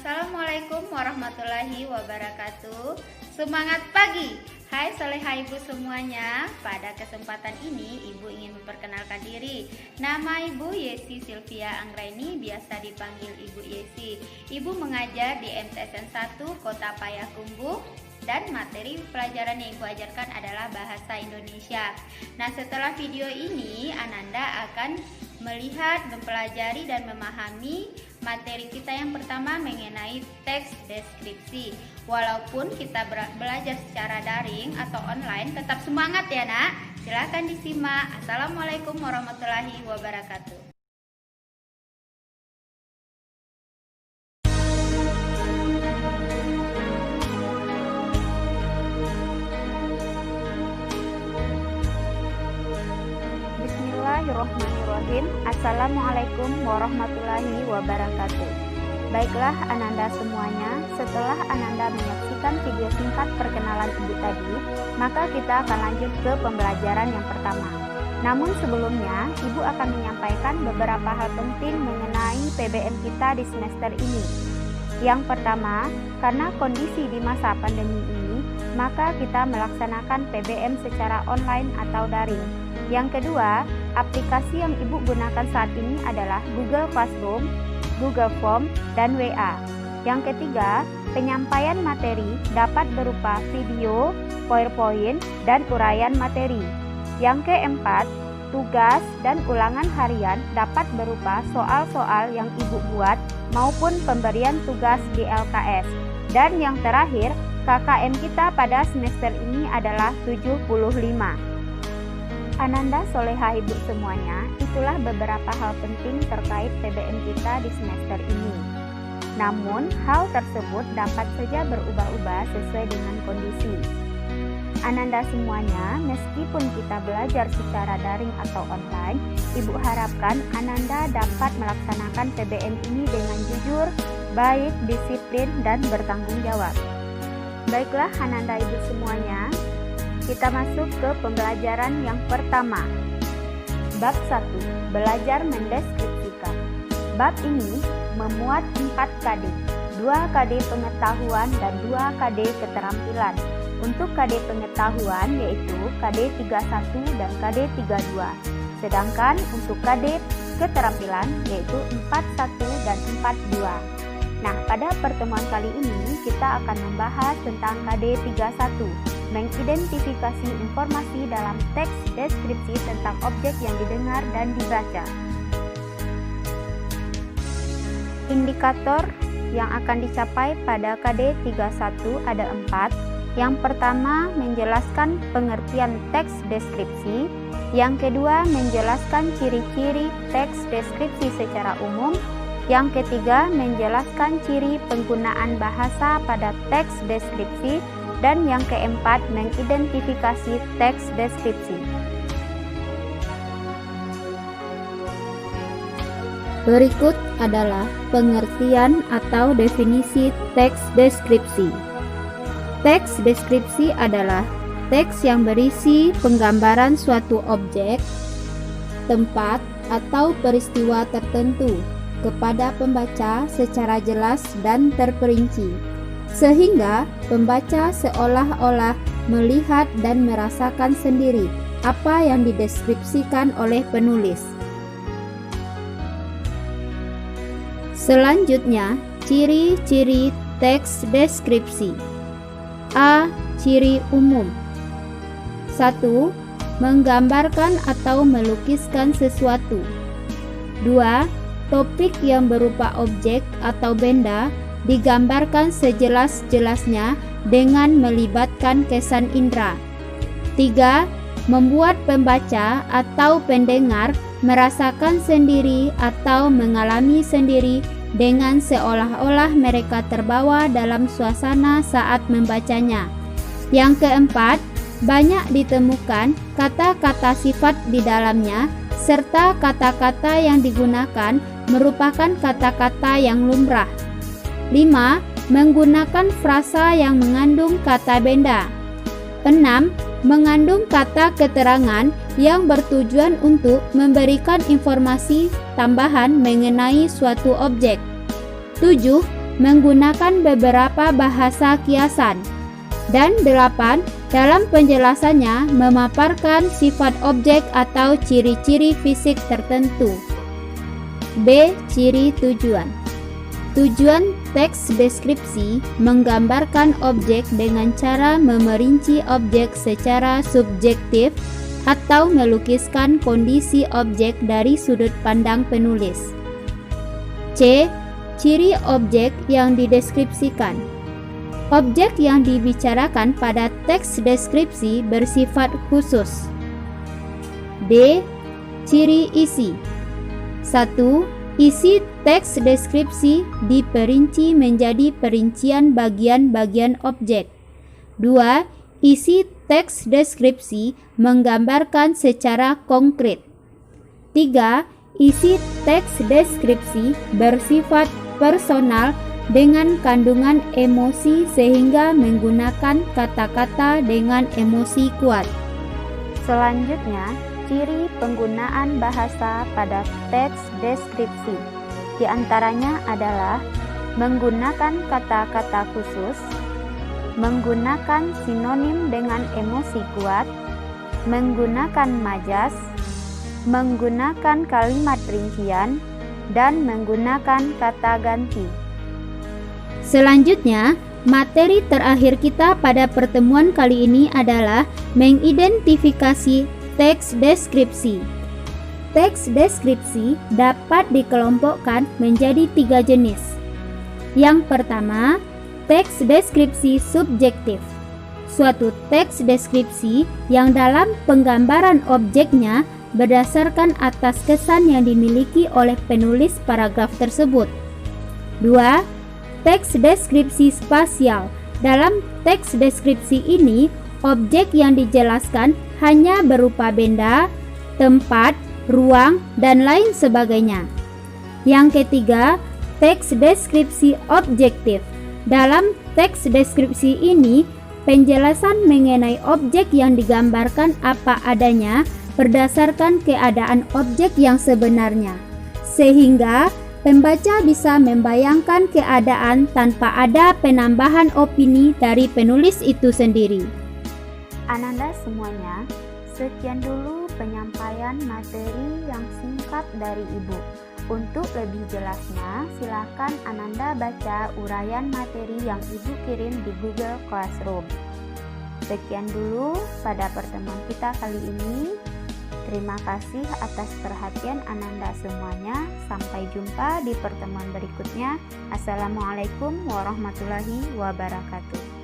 Assalamualaikum warahmatullahi wabarakatuh. Semangat pagi. Hai soleha ibu semuanya. Pada kesempatan ini ibu ingin memperkenalkan diri. Nama ibu Yesi Sylvia Anggraini, biasa dipanggil Ibu Yesi. Ibu mengajar di MTSN 1 Kota Payakumbuh dan materi pelajaran yang ibu ajarkan adalah bahasa Indonesia. Nah, setelah video ini Ananda akan melihat, mempelajari dan memahami materi kita yang pertama mengenai teks deskripsi. Walaupun kita belajar secara daring atau online, tetap semangat ya nak. Silahkan disimak. Assalamualaikum warahmatullahi wabarakatuh. Bismillahirrahmanirrahim. Assalamualaikum warahmatullahi wabarakatuh. Baiklah Ananda semuanya, setelah Ananda menyaksikan video singkat perkenalan ibu tadi, maka kita akan lanjut ke pembelajaran yang pertama. Namun sebelumnya, ibu akan menyampaikan beberapa hal penting mengenai PBM kita di semester ini. Yang pertama, karena kondisi di masa pandemi ini, maka kita melaksanakan PBM secara online atau daring. Yang kedua, aplikasi yang ibu gunakan saat ini adalah Google Classroom, Google Form, dan WA. Yang ketiga, penyampaian materi dapat berupa video, PowerPoint, dan uraian materi. Yang keempat, tugas dan ulangan harian dapat berupa soal-soal yang ibu buat maupun pemberian tugas di LKS. Dan yang terakhir, KKM kita pada semester ini adalah 75. Ananda soleha ibu semuanya, itulah beberapa hal penting terkait PBM kita di semester ini. Namun, hal tersebut dapat saja berubah-ubah sesuai dengan kondisi. Ananda semuanya, meskipun kita belajar secara daring atau online, ibu harapkan Ananda dapat melaksanakan PBM ini dengan jujur, baik, disiplin, dan bertanggung jawab. Baiklah Ananda ibu semuanya, kita masuk ke pembelajaran yang pertama. Bab 1, belajar mendeskripsikan. Bab ini memuat 4 KD, 2 KD pengetahuan dan 2 KD keterampilan. Untuk KD pengetahuan yaitu KD 31 dan KD 32. Sedangkan untuk KD keterampilan yaitu 41 dan 42. Nah, pada pertemuan kali ini kita akan membahas tentang KD 31, mengidentifikasi informasi dalam teks deskripsi tentang objek yang didengar dan dibaca. Indikator yang akan dicapai pada KD 31 ada 4. Yang pertama, menjelaskan pengertian teks deskripsi. Yang kedua, menjelaskan ciri-ciri teks deskripsi secara umum. Yang ketiga, menjelaskan ciri penggunaan bahasa pada teks deskripsi. Dan yang keempat, mengidentifikasi teks deskripsi. Berikut adalah pengertian atau definisi teks deskripsi. Teks deskripsi adalah teks yang berisi penggambaran suatu objek, tempat, atau peristiwa tertentu kepada pembaca secara jelas dan terperinci, sehingga pembaca seolah-olah melihat dan merasakan sendiri apa yang dideskripsikan oleh penulis. Selanjutnya, ciri-ciri teks deskripsi. A. Ciri umum. 1. Menggambarkan atau melukiskan sesuatu. 2. Topik yang berupa objek atau benda digambarkan sejelas-jelasnya dengan melibatkan kesan indera. 3. Membuat pembaca atau pendengar merasakan sendiri atau mengalami sendiri dengan seolah-olah mereka terbawa dalam suasana saat membacanya. Yang keempat, banyak ditemukan kata-kata sifat di dalamnya, serta kata-kata yang digunakan merupakan kata-kata yang lumrah. 5. Menggunakan frasa yang mengandung kata benda. 6. Mengandung kata keterangan yang bertujuan untuk memberikan informasi tambahan mengenai suatu objek. 7. menggunakan beberapa bahasa kiasan. Dan 8. Dalam penjelasannya memaparkan sifat objek atau ciri-ciri fisik tertentu. B. Ciri tujuan. Tujuan teks deskripsi menggambarkan objek dengan cara memerinci objek secara subjektif atau melukiskan kondisi objek dari sudut pandang penulis. C. Ciri objek yang dideskripsikan. Objek yang dibicarakan pada teks deskripsi bersifat khusus. D. Ciri isi. 1. Isi teks deskripsi diperinci menjadi perincian bagian-bagian objek. 2. Isi teks deskripsi menggambarkan secara konkret. 3. Isi teks deskripsi bersifat personal dengan kandungan emosi sehingga menggunakan kata-kata dengan emosi kuat. Selanjutnya, ciri penggunaan bahasa pada teks deskripsi. Di antaranya adalah menggunakan kata-kata khusus, menggunakan sinonim dengan emosi kuat, menggunakan majas, menggunakan kalimat rincian, dan menggunakan kata ganti. Selanjutnya, materi terakhir kita pada pertemuan kali ini adalah mengidentifikasi teks deskripsi. Teks deskripsi dapat dikelompokkan menjadi 3 jenis. Yang pertama, teks deskripsi subjektif. Suatu teks deskripsi yang dalam penggambaran objeknya berdasarkan atas kesan yang dimiliki oleh penulis paragraf tersebut. 2. Teks deskripsi spasial. Dalam teks deskripsi ini, objek yang dijelaskan hanya berupa benda, tempat, ruang, dan lain sebagainya. Yang ketiga, teks deskripsi objektif. Dalam teks deskripsi ini, penjelasan mengenai objek yang digambarkan apa adanya berdasarkan keadaan objek yang sebenarnya, sehingga pembaca bisa membayangkan keadaan tanpa ada penambahan opini dari penulis itu sendiri. Ananda semuanya, sekian dulu penyampaian materi yang singkat dari Ibu. Untuk lebih jelasnya, silakan Ananda baca uraian materi yang Ibu kirim di Google Classroom. Sekian dulu pada pertemuan kita kali ini. Terima kasih atas perhatian Ananda semuanya. Sampai jumpa di pertemuan berikutnya. Assalamualaikum warahmatullahi wabarakatuh.